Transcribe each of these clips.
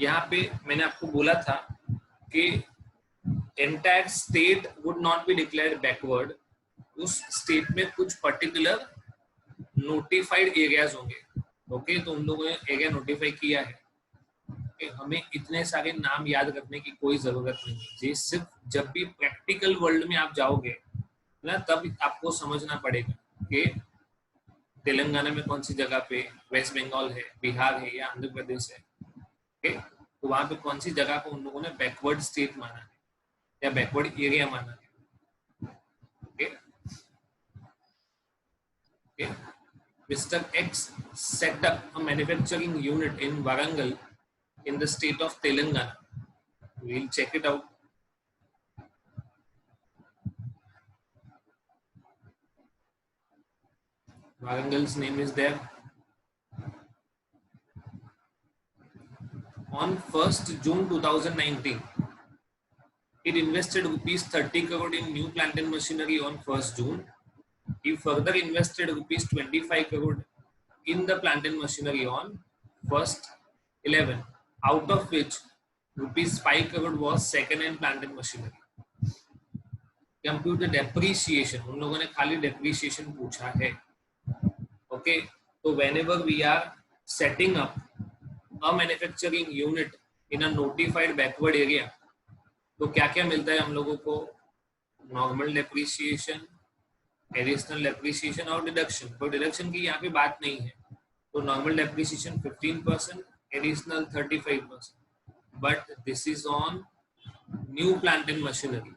यहाँ पे मैंने आपको बोला था कि entire state would not be declared backward, उस स्टेट में कुछ पर्टिकुलर नोटिफाइड एरियाज होंगे। ओके, तो उन लोगों ने एरिया नोटिफाई किया है कि हमें इतने सारे नाम याद रखने की कोई जरूरत नहीं है। ये सिर्फ जब भी प्रैक्टिकल वर्ल्ड में आप जाओगे ना, तब आपको समझना पड़ेगा कि तेलंगाना में कौन सी जगह पे, वेस्ट बंगाल है, बिहार है या आंध्र प्रदेश है। ओके, तो वहां पे कौन सी जगह को उन लोगों ने बैकवर्ड स्टेट माना है या बैकवर्ड एरिया माना है। Okay, okay, Mr. X set up a manufacturing unit in Warangal in the state of Telangana. We'll check it out. Warangal's name is there. On 1st June 2019, it invested rupees 30 crore in new plant and machinery on 1st June. He further invested rupees 25 crore in the plant and machinery on 1st 11, out of which rupees 5 crore was second-hand plant and machinery. Computer depreciation, उन लोगों ने खाली depreciation पूछा है। Okay, तो whenever we are setting up a manufacturing unit in a notified backward area, तो क्या क्या मिलता है हम लोगों को? नॉर्मल डेप्रीशिएशन, एडिशनल डेप्रीशिएशन और डिडक्शन। तो डिडक्शन की यहाँ पे बात नहीं है, तो normal depreciation 15%, additional 35%, but this is on new plant and machinery.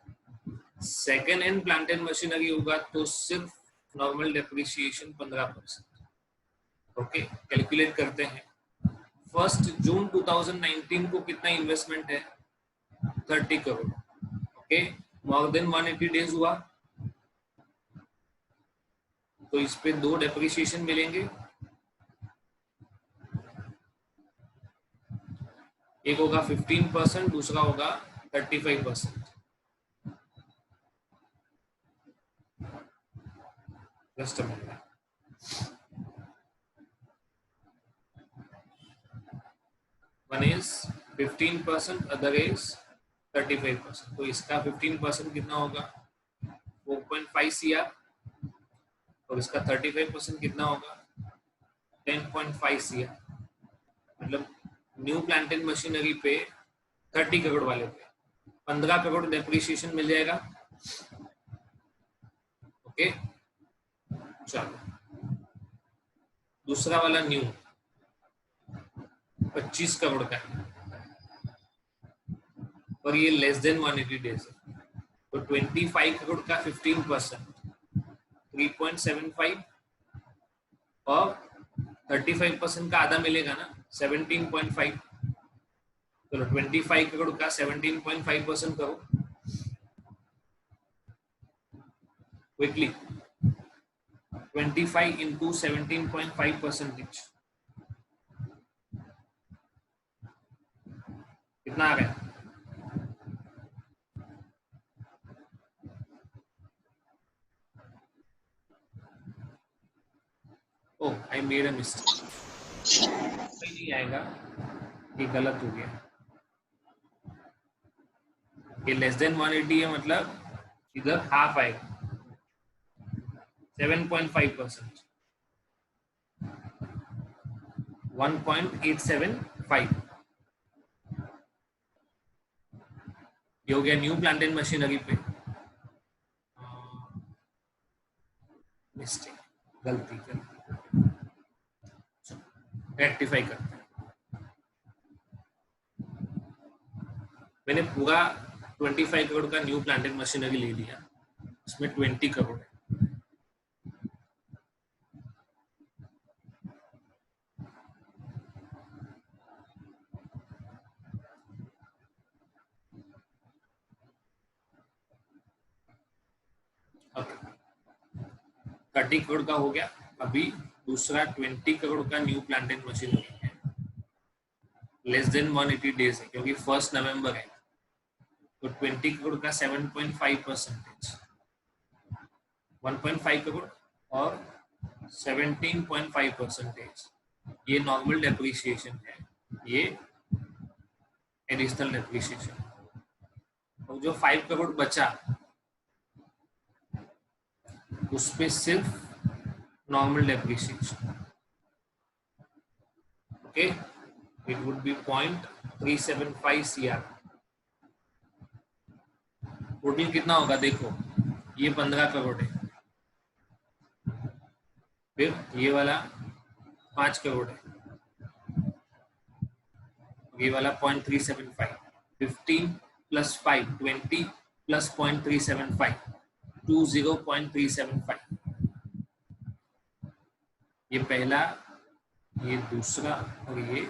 Second hand plant and machinery होगा तो सिर्फ नॉर्मल डेप्रिसिएशन 15%। ओके, कैलकुलेट करते हैं। 1 जून 2019 को कितना इन्वेस्टमेंट है? 30 crore. Okay, more than 180 days हुआ तो इस पे 2 डेप्रिसिएशन मिलेंगे, एक होगा 15%, दूसरा होगा 35%। Just a minute. One is 15%, other is 35%। तो इसका 15% कितना होगा? 4.5 CR, और इसका 35% कितना होगा? 10.5 CR। मतलब न्यू प्लांट एंड मशीनरी पे 30 करोड़ वाले पे 15 करोड़ डेप्रिसिएशन मिल जाएगा। ओके, चलो दूसरा वाला न्यू 25 करोड़ का है, और ये लेस देन 180 डेज है, तो 25 करोड़ का 15% 3.75, और 35% का आधा मिलेगा ना 17.5। चलो 25 करोड़ का 17.5% करो क्विकली। 25 into 17.5% कितना आ गया? ओह, आई मेड अ मिस्टेक। नहीं आएगा, ये गलत हो गया। ये लेस देन 180 है, मतलब इधर हाफ आएगा 7.5%, 1.875। ये हो गया न्यू प्लांट एंड मशीनरी पे। मिस्टेक, गलती रेक्टिफाई करते हैं। मैंने पूरा 25 करोड़ का न्यू प्लांट एंड मशीनरी ले लिया, इसमें 20 करोड़ है। Okay. 30 करोड़ का हो गया। अभी दूसरा 20 करोड़ का न्यू प्लांट एंड मशीनरी है, लेस देन 180 डेज है क्योंकि 1 नवंबर है, तो 20 करोड़ का 7.5%, 1.5 करोड़ और 17.5%, ये नॉर्मल डेप्रिसिएशन है, ये एडिशनल डेप्रिसिएशन, और जो 5 करोड़ बचा उसपे सिर्फ normal depreciation. Okay, it would B 0.375 CR. Total कितना होगा देखो, ये 15 करोड़ है, फिर ये वाला 5 करोड़ है, ये वाला 0.375, 15 + 5 20 + 0.375 20.375. ये पहला, ये दूसरा और ये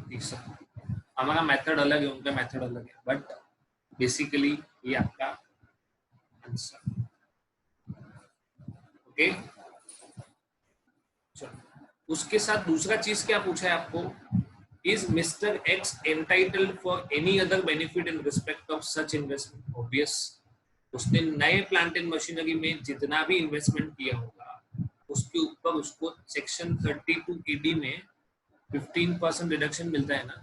तीसरा. हमारा मेथड अलग है, उनका मेथड अलग है, बट बेसिकली ये आपका आंसर. ओके, चलो उसके साथ दूसरा चीज क्या पूछा है आपको, is mister x entitled for any other benefit in respect of such investment. Obvious, उसने नए प्लांट एंड मशीनरी में जितना भी इन्वेस्टमेंट किया होगा उसके ऊपर उसको सेक्शन 32 ED में 15% रिडक्शन मिलता है ना.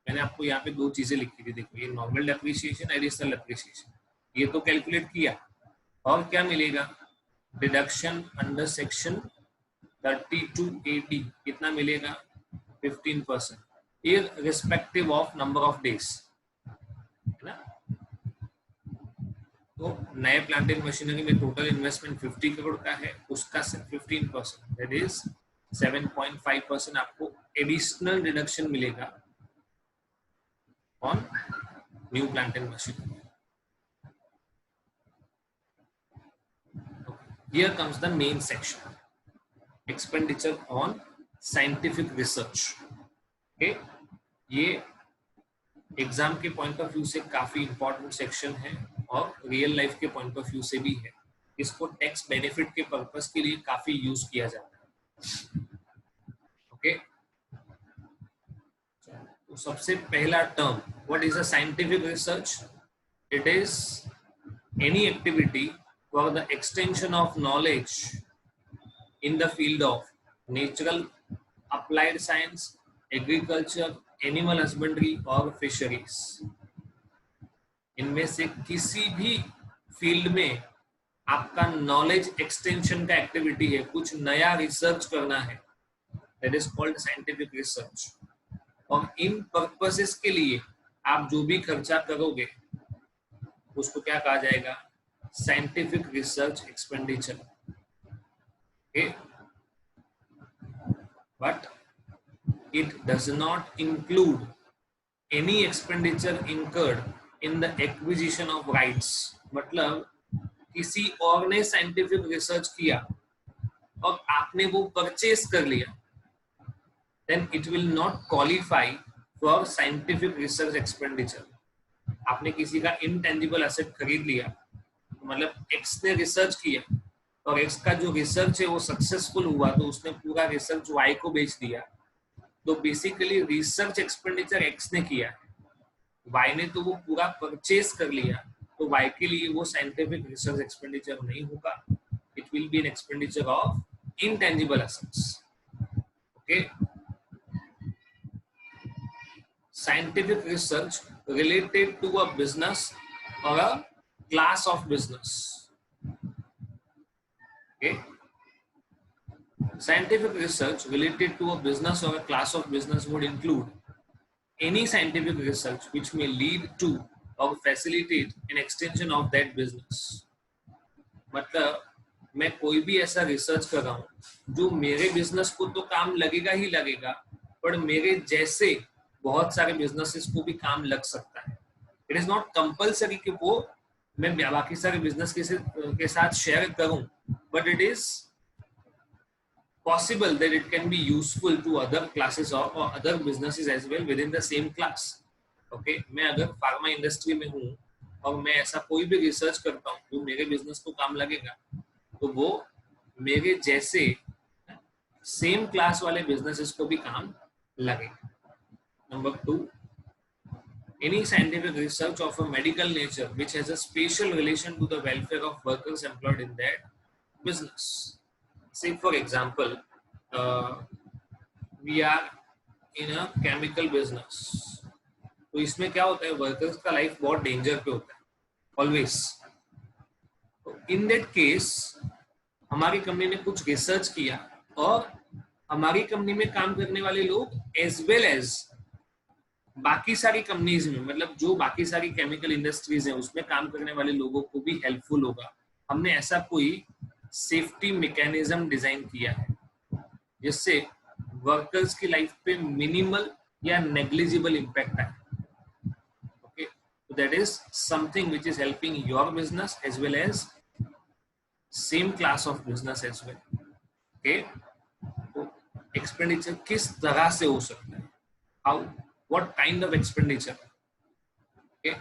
मैंने आपको यहाँ पे 2 चीजें लिखी थी, देखो, ये नॉर्मल डेप्रिसिएशन, एडिशनल डेप्रिसिएशन, ये तो कैलकुलेट किया, और क्या मिलेगा, रिडक्शन अंडर सेक्शन 32 AD कितना मिलेगा, 15%, irrespective of number of days, है ना. तो नए प्लांट एंड मशीनरी में टोटल इन्वेस्टमेंट 50 करोड़ का है, उसका 15%, दैट इज 7.5% आपको एडिशनल रिडक्शन मिलेगा on new plant and machinery. Here comes the main section, expenditure on scientific research. Okay, ये एग्जाम के पॉइंट ऑफ व्यू से काफी इंपॉर्टेंट सेक्शन है और रियल लाइफ के पॉइंट ऑफ व्यू से भी है. इसको टैक्स बेनिफिट के पर्पस के लिए काफी यूज किया जाता है. ओके, तो सबसे पहला term, what is a scientific research? It is any activity for the extension of knowledge in the field of natural, applied science, agriculture, animal husbandry और fisheries. इनमें से किसी भी फील्ड में आपका नॉलेज एक्सटेंशन का एक्टिविटी है, कुछ नया रिसर्च करना है, that is called scientific research. और इन पर्पसेस के लिए आप जो भी खर्चा करोगे उसको क्या कहा जाएगा, scientific research expenditure. Okay, but it does not include any expenditure incurred in the acquisition of rights. मतलब किसी और ने साइंटिफिक रिसर्च किया और आपने वो परचेस कर लिया, then it will not qualify for scientific research expenditure. आपने किसी का intangible asset खरीद लिया, मतलब एक्स ने रिसर्च किया और एक्स का जो रिसर्च है वो सक्सेसफुल हुआ, तो उसने पूरा रिसर्च वाई को बेच दिया, तो बेसिकली रिसर्च एक्सपेंडिचर एक्स ने किया, वाई ने तो वो पूरा परचेस कर लिया, तो वाई के लिए वो साइंटिफिक रिसर्च एक्सपेंडिचर नहीं होगा. It will be an expenditure of intangible assets. Okay, scientific research related to a business और a class of business. Okay, scientific research related to a business or a class of business would include any scientific research which may lead to or facilitate an extension of that business. मतलब मैं कोई भी ऐसा research कर रहा हूँ जो मेरे बिजनेस को तो काम लगेगा ही लगेगा, पर मेरे जैसे बहुत सारे बिजनेसेस को भी काम लग सकता है. इट इज नॉट कंपल्सरी कि वो मैं बाकी सारे बिजनेस के साथ शेयर करूं, but it is possible that it can be useful to other classes और other businesses as well within the same class. Okay, मैं अगर फार्मा इंडस्ट्री में हूं और मैं ऐसा कोई भी रिसर्च करता हूं जो मेरे बिजनेस को काम लगेगा, तो वो मेरे जैसे सेम क्लास वाले बिजनेसेस को भी काम लगेगा. Number 2, any scientific research of a medical nature which has a special relation to the welfare of workers employed in that business. Say for example, we are in a chemical business तो इसमें क्या होता है, workers का life बहुत danger पे होता है ऑलवेज। तो इन दैट केस हमारी कंपनी ने कुछ रिसर्च किया और हमारी कंपनी में काम करने वाले लोग एज वेल एज बाकी सारी कंपनीज में, मतलब जो बाकी सारी केमिकल इंडस्ट्रीज हैं उसमें काम करने वाले लोगों को भी हेल्पफुल होगा। हमने ऐसा कोई सेफ्टी मैकेनिज्म डिजाइन किया है जिससे वर्कर्स की लाइफ पे मिनिमल या नेग्लिजिबल इम्पैक्ट आए। Okay, so that is something which is helping your business as well as same class of business as well. Okay, तो एक्सपेंडिचर किस तरह से हो सकता है, how, what kind of expenditure. Okay,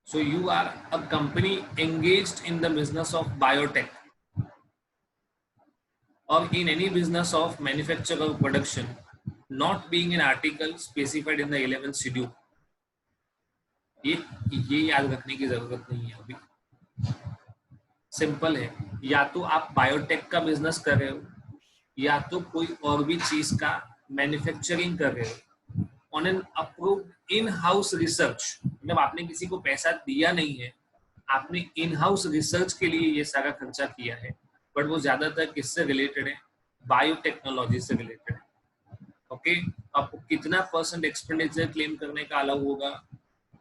so you are a company engaged in the business of biotech or in any business of manufacture or production not being an article specified in the 11th schedule. ये याद रखने की जरूरत नहीं है अभी, simple है। या तो आप बायोटेक का बिजनेस कर रहे हो या तो कोई और भी चीज का मैन्युफैक्चरिंग कर रहे हो on an approved in house research, मतलब आपने किसी को पैसा दिया नहीं है, आपने इन हाउस रिसर्च के लिए ये सारा खर्चा किया है, बट वो ज्यादातर किससे रिलेटेड है, बायोटेक्नोलॉजी से रिलेटेड है। ओके, आपको कितना % एक्सपेंडिचर क्लेम करने का अलाउ होगा,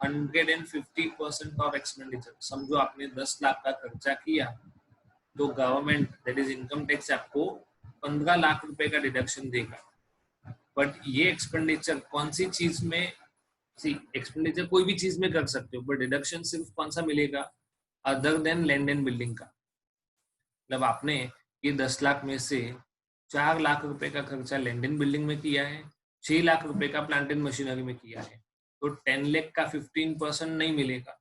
150% ऑफ एक्सपेंडिचर। समझो आपने 10 लाख का खर्चा किया तो government that is income tax आपको 15 लाख रुपए का डिडक्शन देगा। बट ये एक्सपेंडिचर कौन सी चीज में, एक्सपेंडिचर कोई भी चीज में कर सकते हो, बट डिडक्शन सिर्फ कौन सा मिलेगा, other than land and building का। मतलब आपने ये 10 लाख में से 4 लाख रुपए का खर्चा लैंड एंड बिल्डिंग में किया है, 6 लाख रुपए का प्लांट एंड मशीनरी में किया है, तो 10 लाख का 15% नहीं मिलेगा,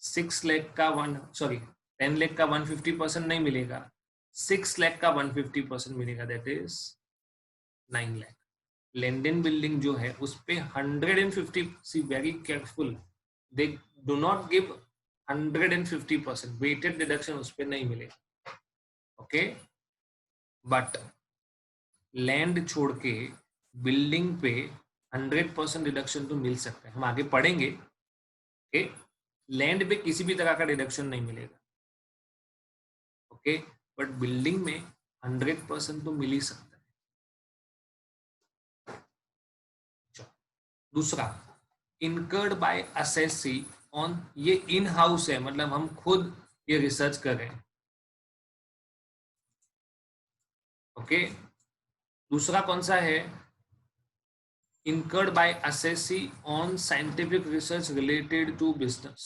10 लाख का 150% नहीं मिलेगा, 6 लाख का 150% मिलेगा, that is 9 lakh. Land and building जो है उस पे 150, see very careful, they do not give 150%, weighted deduction उस पे नहीं मिलेगा। ओके, बट लैंड छोड़ के बिल्डिंग पे 100% डिडक्शन तो मिल सकता है, हम आगे पढ़ेंगे। ओके, लैंड पे किसी भी तरह का डिडक्शन नहीं मिलेगा, ओके, बट बिल्डिंग में 100% तो मिल ही सकता है। दूसरा, इनकर्ड बाय असेसी ऑन, ये इन हाउस है, मतलब हम खुद ये रिसर्च कर रहे हैं। ओके, दूसरा कौन सा है, incurred by assessee on scientific research related to business।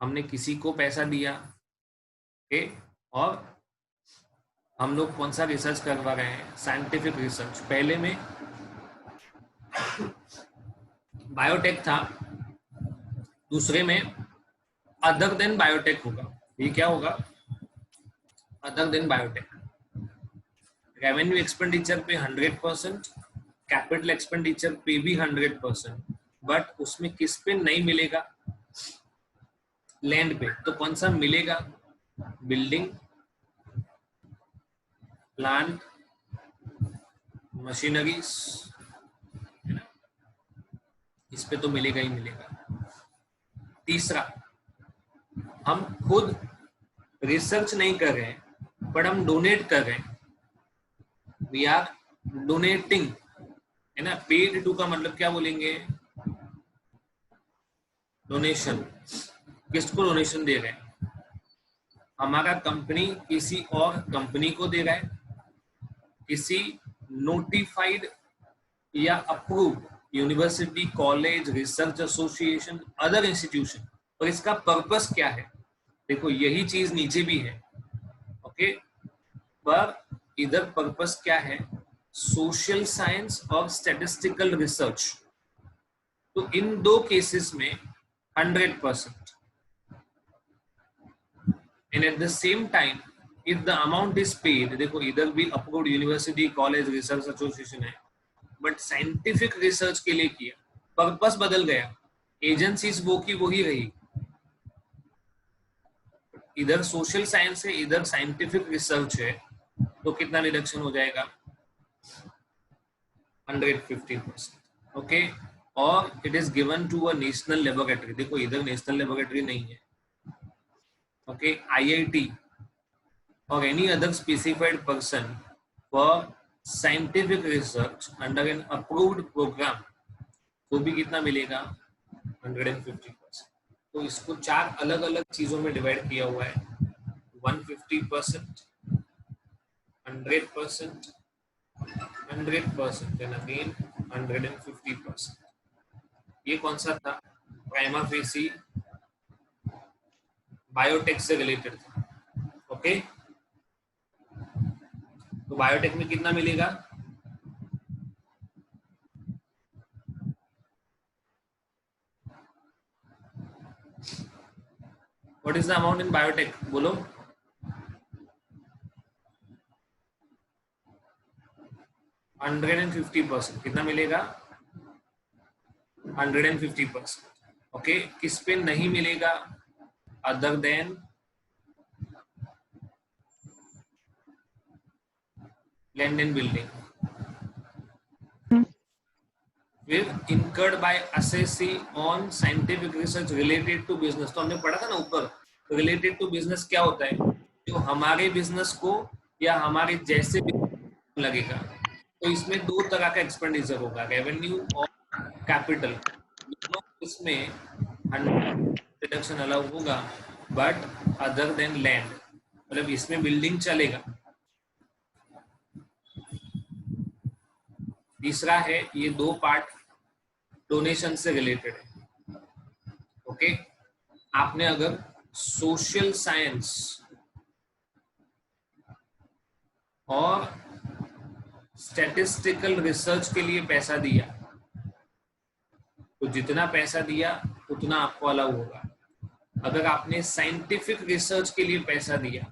हमने किसी को पैसा दिया, ओके, और हम लोग कौन सा रिसर्च करवा रहे हैं, साइंटिफिक रिसर्च। पहले में बायोटेक था, दूसरे में अदर देन बायोटेक होगा। ये क्या होगा, other than biotech. Revenue expenditure पे 100%, कैपिटल एक्सपेंडिचर पे भी 100%, बट उसमें किस पे नहीं मिलेगा, लैंड पे। तो कौन सा मिलेगा, बिल्डिंग, प्लांट, मशीनरीज, इस पे तो मिलेगा ही मिलेगा। तीसरा, हम खुद रिसर्च नहीं कर रहे हैं बट हम डोनेट कर रहे हैं, वी आर डोनेटिंग, है ना। पेड टू का मतलब क्या बोलेंगे, डोनेशन। किसको डोनेशन दे रहे हैं, हमारा कंपनी किसी और कंपनी को दे रहा है, किसी नोटिफाइड या approved university, college, research association, other institution. और इसका पर्पस क्या है, देखो यही चीज नीचे भी है, ओके, पर इधर पर्पस क्या है, सोशल साइंस और स्टैटिस्टिकल रिसर्च। तो इन दो केसेस में 100%, and at the same time if the amount is paid, देखो इधर भी approved university, college, research association है, बट साइंटिफिक रिसर्च के लिए किया, पर्पस बदल गया, एजेंसीज वो की वही रही, इधर सोशल साइंस है, इधर साइंटिफिक रिसर्च है, तो कितना रिडक्शन हो जाएगा, 150%। ओके, और it is given to a national laboratory, देखो इधर नेशनल लेबोरेटरी नहीं है, okay, IIT or any other specified person for scientific research under an approved program, तो भी कितना मिलेगा 150%। तो इसको 4 अलग अलग चीजों में डिवाइड किया हुआ है, 150%, 100%, 100% एंड अगेन 150%। ये कौन सा था? प्राइमा फेसी बायोटेक से रिलेटेड था, ओके। तो बायोटेक में कितना मिलेगा? What is the amount in biotech, बोलो। 150%, कितना मिलेगा? 150%, ओके। किस पे नहीं मिलेगा? Other than land and building. फिर incurred by assessee on scientific research related to business, तो हमने पढ़ा था ना ऊपर, related to business क्या होता है? जो हमारे बिजनेस को या हमारे जैसे लगेगा। तो इसमें 2 तरह का एक्सपेंडिचर होगा, रेवेन्यू और कैपिटल। इसमें 100% रिडक्शन अलाउ होगा, बट अदर देन लैंड, मतलब इसमें बिल्डिंग चलेगा। तीसरा है, ये 2 पार्ट डोनेशन से रिलेटेड है, ओके। आपने अगर सोशल साइंस और स्टैटिस्टिकल रिसर्च के लिए पैसा दिया, तो जितना पैसा दिया उतना आपको अलाउ होगा। अगर आपने साइंटिफिक रिसर्च के लिए पैसा दिया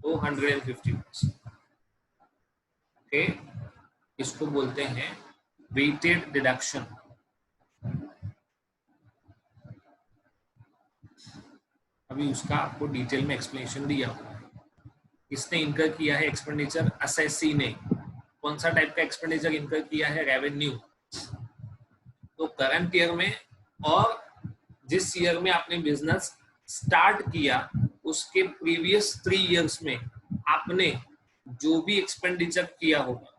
तो 150%, ओके। इसको बोलते हैं वेटेड डिडक्शन। अभी उसका आपको डिटेल में एक्सप्लेनेशन दिया हुआ है। इसने इनकर किया है एक्सपेंडिचर, असेसी ने कौन सा टाइप का एक्सपेंडिचर इनकर किया है? रेवेन्यू। तो करंट ईयर में और जिस ईयर में आपने बिजनेस स्टार्ट किया उसके प्रीवियस 3 इयर्स में आपने जो भी एक्सपेंडिचर किया होगा,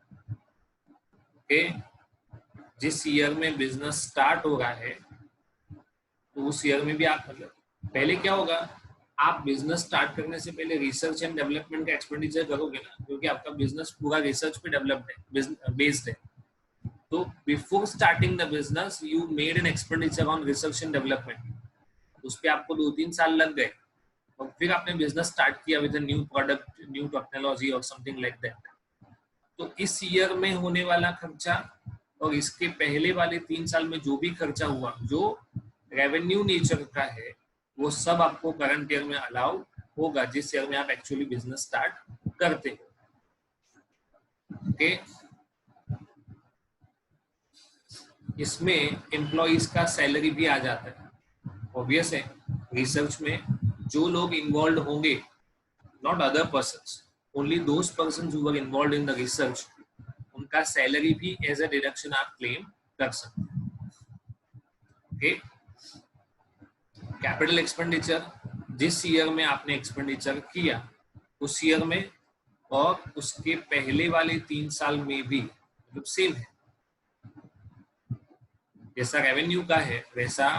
ओके। जिस ईयर में बिजनेस स्टार्ट हो रहा है तो उस ईयर में भी आप, मतलब पहले क्या होगा, आप बिजनेस स्टार्ट करने से पहले रिसर्च एंड डेवलपमेंट का एक्सपेंडिचर करोगे ना, क्योंकि आपका बिजनेस पूरा रिसर्च पे डेवलप्ड है, बेस्ड है। तो before starting the business you made an expenditure on research and development, उस पर आपको 2-3 साल लग गए, और फिर आपने बिजनेस स्टार्ट किया with new product, new technology और समथिंग लाइक दैट। तो इस ईयर में होने वाला खर्चा और इसके पहले वाले 3 साल में जो भी खर्चा हुआ, जो रेवेन्यू नेचर का है, वो सब आपको करंट ईयर में अलाउ होगा, जिस ईयर में आप एक्चुअली बिजनेस स्टार्ट करते हो, ओके। इसमें एम्प्लॉइज का सैलरी भी आ जाता है, ऑब्वियस है। रिसर्च में जो लोग इन्वॉल्व होंगे, not other persons, only those persons who were involved in the research, उनका सैलरी भी एज अ डिडक्शन आप क्लेम कर सकते हैं, ओके। कैपिटल एक्सपेंडिचर, जिस ईयर में आपने एक्सपेंडिचर किया उस ईयर में और उसके पहले वाले 3 साल में भी मतलब सेम है, जैसा रेवेन्यू का है वैसा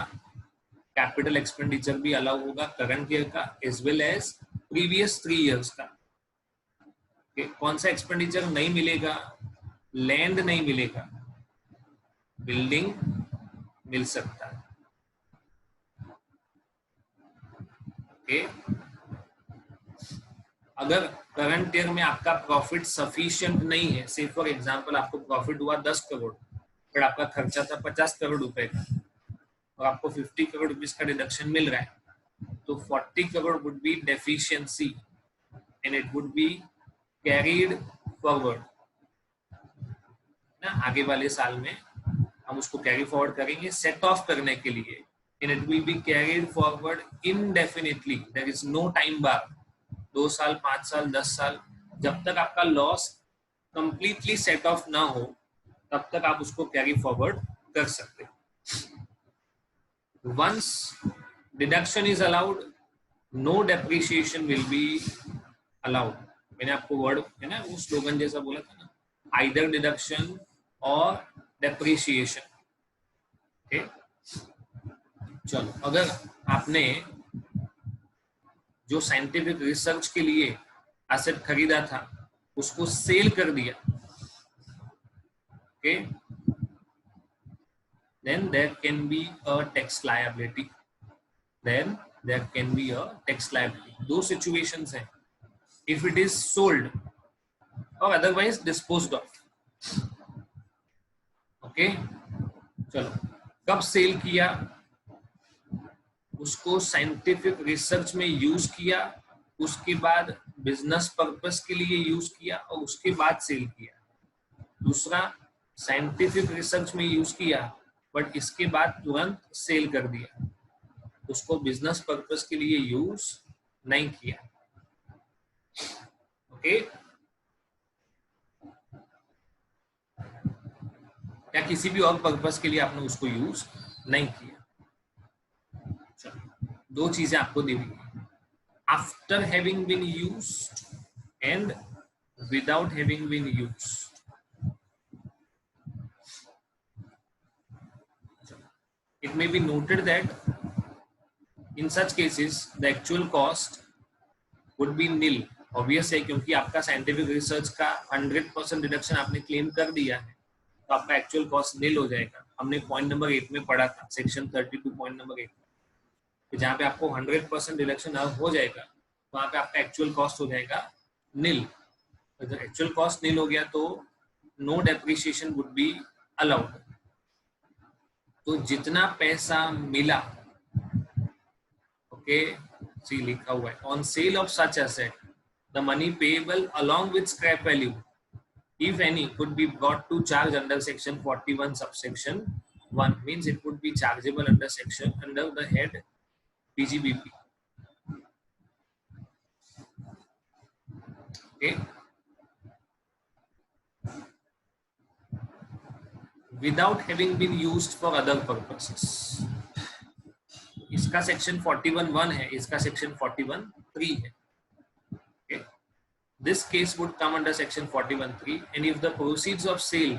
कैपिटल एक्सपेंडिचर भी अलाउ होगा करंट ईयर का as well as previous 3 years का। कौन सा एक्सपेंडिचर नहीं मिलेगा? लैंड नहीं मिलेगा, बिल्डिंग मिल सकता है, ओके। अगर करंट ईयर में आपका प्रॉफिट सफिशिएंट नहीं है, से फॉर एग्जांपल आपको प्रॉफिट हुआ 10 करोड़, फिर आपका खर्चा था 50 करोड़ रुपए का और आपको 50 करोड़ रुपीज का डिडक्शन मिल रहा है, तो 40 crore would be deficiency and it would be carried forward ना, आगे वाले साल में हम उसको कैरी फॉरवर्ड करेंगे सेट ऑफ करने के लिए, and it will be carried forward indefinitely, there is no time bar, 2 साल, 5 साल, 10 साल, जब तक आपका लॉस कंप्लीटली सेट ऑफ ना हो तब तक आप उसको कैरी फॉरवर्ड कर सकते हैं. Once deduction is allowed, no depreciation will be allowed. मैंने आपको वर्ड है ना वो स्लोगन जैसा बोला था ना, either deduction or depreciation. okay? चलो, अगर आपने जो साइंटिफिक रिसर्च के लिए एसेट खरीदा था उसको सेल कर दिया, okay? Then there can be a tax liability. Then there can be a tax liability. दो situations हैं. If it is sold or otherwise disposed of. Okay? चलो, कब सेल किया, उसको साइंटिफिक रिसर्च में यूज किया, उसके बाद बिजनेस पर्पस के लिए यूज किया और उसके बाद सेल किया. दूसरा, साइंटिफिक रिसर्च में यूज किया बट इसके बाद तुरंत सेल कर दिया, उसको बिजनेस पर्पस के लिए यूज नहीं किया. ओके? या किसी भी और पर्पस के लिए आपने उसको यूज नहीं किया. दो चीजें आपको दी हुई है, after having been used and without having been used. It may be noted that in such cases the actual cost would be nil. Obvious है, क्योंकि आपका साइंटिफिक रिसर्च का 100% डिडक्शन आपने क्लेम कर दिया है, तो आपका एक्चुअल कॉस्ट नील हो जाएगा. हमने पॉइंट नंबर 8 में पढ़ा था, सेक्शन 32 पॉइंट नंबर 8, जहाँ पे आपको 100% डिडक्शन हो जाएगा, वहाँ पे आपका एक्चुअल कॉस्ट हो जाएगा नील. अगर एक्चुअल कॉस्ट नील हो गया तो no depreciation would be allowed. तो जितना पैसा मिला, ओके, सी लिखा हुआ है, on sale of such asset the money payable along with scrap value if any could be brought to charge under section 41 subsection 1, means it would be chargeable under the head PGBP. okay, without having been used for other purposes. इसका section 41(1) है, इसका section 41(3) है. okay? This case would come under section 41(3), and if the proceeds of sale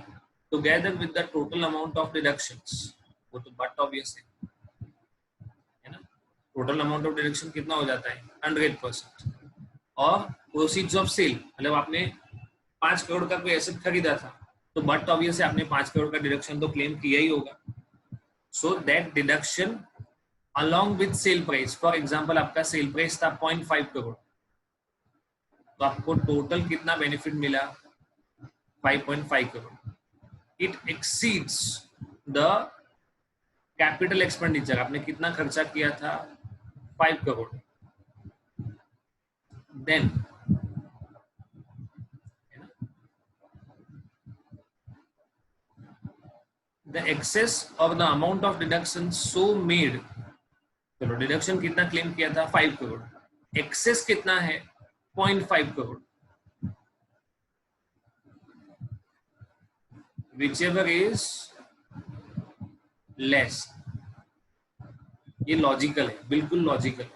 together with the total amount of deductions, वो तो but obvious है ना, total amount of deduction कितना हो जाता है 100%, और proceeds of sale मतलब आपने 5 करोड़ का कोई एसेट खरीदा था, तो but obvious है आपने 5 करोड़ का डिडक्शन तो क्लेम किया ही होगा. So that deduction along with sale price, for example आपका सेल प्राइस था 0.5 करोड़, तो आपको टोटल कितना बेनिफिट मिला 5.5 crore. It exceeds the capital expenditure, आपने कितना खर्चा किया था 5 करोड़. देन द एक्सेस और the amount of deduction so made, चलो डिडक्शन कितना क्लेम किया था 5 करोड़, एक्सेस कितना है 0.5 करोड़, whichever is less. ये लॉजिकल है, बिल्कुल लॉजिकल है.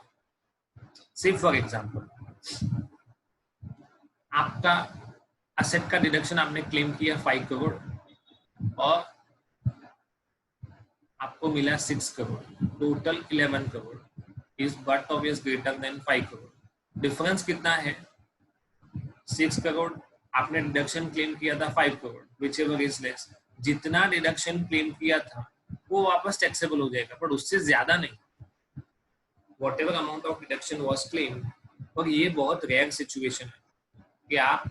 से फॉर एग्जांपल आपका असेट का डिडक्शन आपने क्लेम किया 5 करोड़ और आपको मिला 6 crore, total 11 crore. Is but obvious greater than 5 crore. Difference कितना है 6 करोड़, आपने डिडक्शन क्लेम किया था 5 crore, which ever is less. जितना डिडक्शन क्लेम किया था वो वापस टैक्सेबल हो जाएगा, पर उससे ज्यादा नहीं. What ever amount of deduction was claim. और ये बहुत रेयर सिचुएशन है कि आप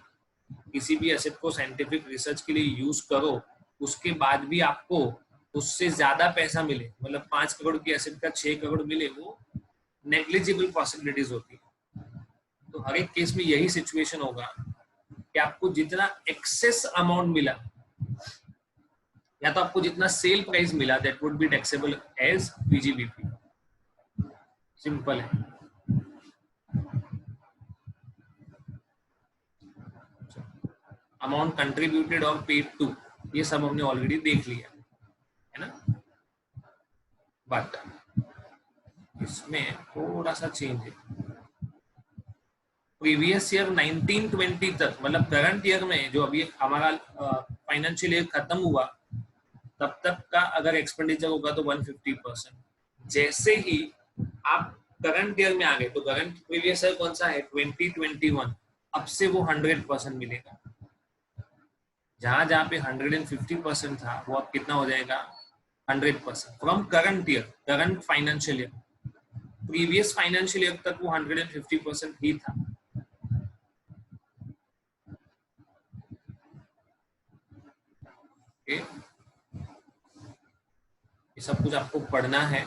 किसी भी एसेट को साइंटिफिक रिसर्च के लिए यूज करो, उसके बाद भी आपको उससे ज्यादा पैसा मिले, मतलब 5 करोड़ की एसेट का 6 करोड़ मिले, वो नेग्लिजिबल पॉसिबिलिटीज होती है. तो हर एक केस में यही सिचुएशन होगा कि आपको जितना एक्सेस अमाउंट मिला या तो आपको जितना सेल प्राइस मिला, that would be taxable as PGBP. Simple है. अमाउंट कंट्रीब्यूटेड और पेड टू, ये सब हमने ऑलरेडी देख लिया है ना, बट इसमें थोड़ा सा चेंज है। प्रीवियस ईयर 1920 तक, मतलब करंट ईयर में जो अभी हमारा फाइनेंशियल ईयर खत्म हुआ तब तक का अगर एक्सपेंडिचर होगा तो 150%। जैसे ही आप करंट ईयर में आ गए तो करंट प्रीवियस ईयर कौन सा है 2021, अब से वो 100% मिलेगा। जहां जहां पे 150% था वो अब कितना हो जाएगा 100% from current year, current financial year. Previous financial year तक वो 150% ही था। ये सब कुछ आपको पढ़ना है।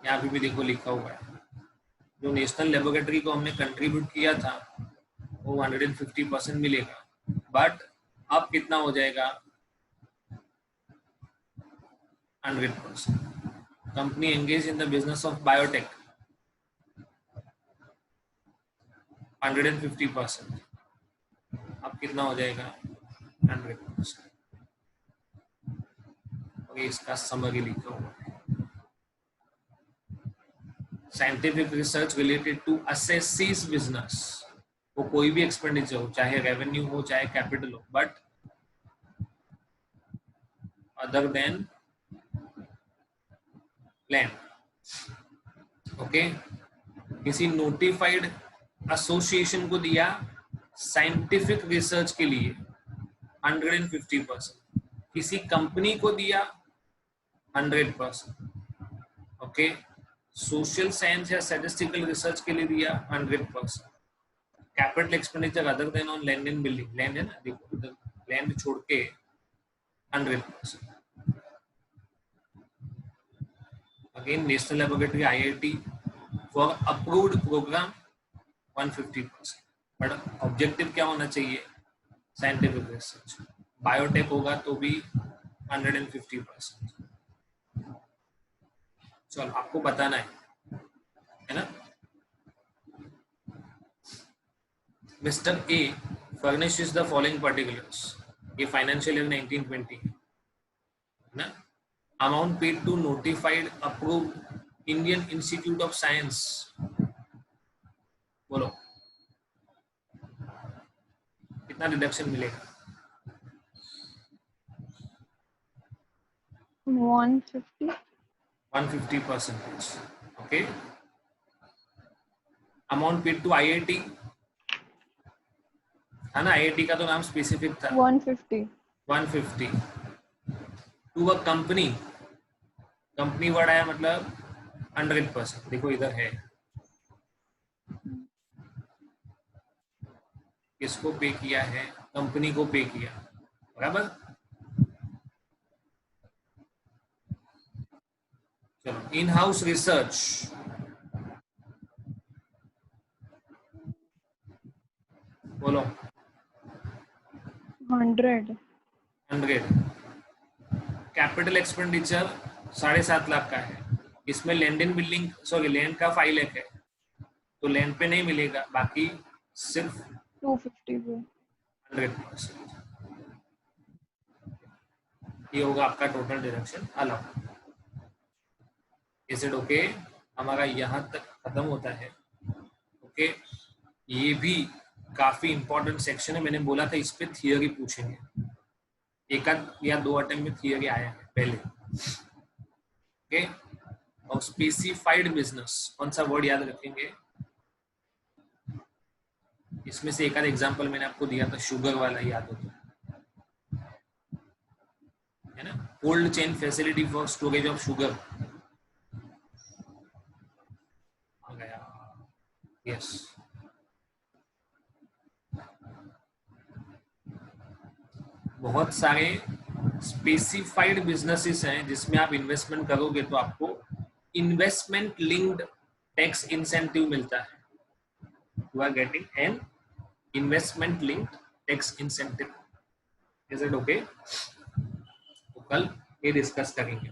यहाँ भी देखो लिखा हुआ है, जो नेशनल लेबोरेटरी को हमने कंट्रीब्यूट किया था वो 150% मिलेगा, बट अब कितना हो जाएगा 100%। Company engage in the business of biotech 150%, अब कितना हो जाएगा 100%। और ये इसका समरी लिखा हुआ है, scientific research related to assessee's business. वो कोई भी एक्सपेंडिचर हो, चाहे रेवेन्यू हो चाहे कैपिटल हो, but other than land. Okay, किसी नोटिफाइड एसोसिएशन को दिया साइंटिफिक रिसर्च के लिए 150%, किसी कंपनी को दिया 100%, ओके, सोशल साइंस या स्टैटिस्टिकल रिसर्च के लिए दिया 100%। Capital expenditure other than on land and building, land है ना, देखो लैंड छोड़ के 100%। Again national laboratory IIT for approved program 150%, but objective क्या होना चाहिए साइंटिफिक रिसर्च। बायोटेक होगा तो भी 150%। चलो आपको बताना है ना। Mister A furnishes the following particulars, ये फाइनेंशियल ईयर 1920 है ना। Amount paid to notified approved Indian Institute of Science, बोलो कितना डिडक्शन मिलेगा 150%। Okay, amount paid to IIT है ना, IIT का तो नाम स्पेसिफिक था 150 to a company, company word आया मतलब 100%, देखो इधर है किसको पे किया है, कंपनी को पे किया, बराबर। चलो इन हाउस रिसर्च, बोलो 100। कैपिटल एक्सपेंडिचर 7.5 लाख का है, इसमें land and building, sorry land का 5 लाख है तो लैंड पे नहीं मिलेगा, बाकी सिर्फ 250 पे 100%। ये होगा आपका total deduction allow. Is it okay? हमारा यहाँ तक खत्म होता है। ओके, ये भी काफी इंपॉर्टेंट सेक्शन है, मैंने बोला था इस पे थियरी पूछेंगे, एक या 2 अटेम्प्ट में थियरी आया है पहले। ओके, और स्पेसिफाइड बिजनेस कौन सा वर्ड याद रखेंगे, इसमें से एक आध एग्जांपल मैंने आपको दिया था, शुगर वाला याद हो है ना, cold chain facility for storage of sugar आ गया, यस। बहुत सारे स्पेसिफाइड बिजनेसेस हैं जिसमें आप इन्वेस्टमेंट करोगे तो आपको इन्वेस्टमेंट लिंक्ड टैक्स इंसेंटिव मिलता है, you are getting an investment linked tax incentive. Is it okay? तो कल ये डिस्कस करेंगे।